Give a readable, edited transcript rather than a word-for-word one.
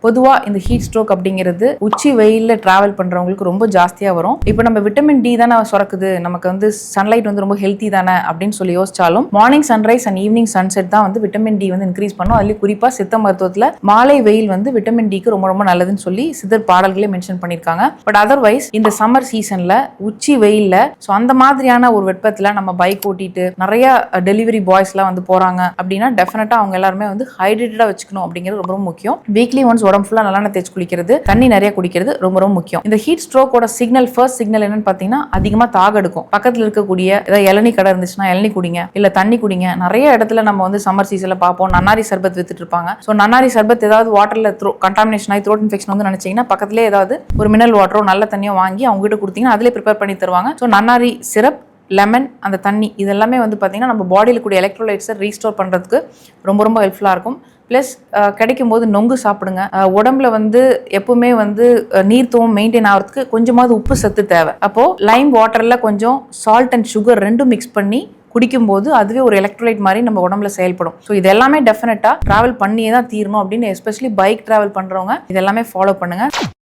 பொதுவா இந்த heat stroke அப்படிங்கிறது உச்சி வெயில்ல டிராவல் பண்றவங்களுக்கு ரொம்ப ஜாஸ்தியா வரும். இப்போ நம்ம விட்டமின் டி தானே சுரக்குது, நமக்கு வந்து சன்லைட் வந்து ரொம்ப ஹெல்த்தி தானே அப்படின்னு சொல்லி யோசிச்சாலும் morning sunrise and evening sunset தான் வந்து விட்டமின் டி வந்து இன்க்ரீஸ் பண்ணும். அதுலேயும் குறிப்பா சித்த மருத்துவத்துல மாலை வெயில் வந்து விட்டமின் டிக்கு ரொம்ப ரொம்ப நல்லதுன்னு சொல்லி சித்தர் பாடல்களே மென்ஷன் பண்ணியிருக்காங்க. பட் அதர்வைஸ் இந்த சம்மர் சீசன்ல உச்சி வெயில்ல ஸோ அந்த மாதிரியான ஒரு வெப்பத்துல நம்ம பைக் ஓட்டிட்டு நிறைய டெலிவரி பாய்ஸ்லாம் வந்து போறாங்க அப்படின்னா டெஃபினட்டா அவங்க எல்லாருமே வந்து ஹைட்ரேட்டடா வச்சுக்கணும் அப்படிங்கிறது ரொம்ப ரொம்ப முக்கியம். வீக்லி ஒன்ஸ் உடம்பு ஃபுல்லா நல்லெண்ணெய் தேய்ச்சி குளிக்கிறது, தண்ணி நிறைய குடிக்கிறது ரொம்ப ரொம்ப முக்கியம். இந்த ஹீட் ஸ்ட்ரோக்கோட ஃபர்ஸ்ட் சிக்னல் என்னன்னு பாத்தீங்கன்னா அதிகமா தாகம் எடுக்கும். பக்கத்துல இருக்கக்கூடிய ஏதாவது இளநீ கடை இருந்துச்சுன்னா இளநீ குடிங்க, இல்ல தண்ணி குடிங்க. நிறைய இடத்துல நம்ம வந்து சம்மர் சீசன்ல பார்ப்போம் நன்னாரி சர்பத் வித்துட்டு இருப்பாங்க. ஸோ நன்னாரி சர்பத் ஏதாவது வாட்டர்ல கண்டாமினேஷன் ஆகி த்ரோட் இன்ஃபெக்ஷன் வந்து நினைச்சீங்கன்னா பக்கத்துலேயே ஏதாவது ஒரு மினரல் வாட்டரோ நல்ல தண்ணியோ வாங்கி அவங்க கிட்ட கொடுத்தீங்கன்னா அதிலே ப்ரிப்பேர் பண்ணி தருவாங்க. ஸோ நன்னாரி சிரப், லெமன், அந்த தண்ணி இதெல்லாமே வந்து பார்த்தீங்கன்னா நம்ம பாடியில் கூடிய எலக்ட்ரோலைட்ஸை ரீஸ்டோர் பண்ணுறதுக்கு ரொம்ப ரொம்ப ஹெல்ப்ஃபுல்லாக இருக்கும். ப்ளஸ் கிடைக்கும் போது நொங்கு சாப்பிடுங்க. உடம்புல வந்து எப்பவுமே வந்து நீர்த்துவம் மெயின்டைன் ஆகிறதுக்கு கொஞ்சமாவது உப்பு சத்து தேவை. அப்போது லைம் வாட்டரில் கொஞ்சம் சால்ட் அண்ட் சுகர் ரெண்டும் மிக்ஸ் பண்ணி குடிக்கும்போது அதுவே ஒரு எலக்ட்ரோலைட் மாதிரி நம்ம உடம்புல செயல்படும். ஸோ இது எல்லாமே டெஃபினட்டாக ட்ராவல் பண்ணியே தான் தீரணும் அப்படின்னு எஸ்பெஷலி பைக் ட்ராவல் பண்ணுறவங்க இதெல்லாமே ஃபாலோ பண்ணுங்கள்.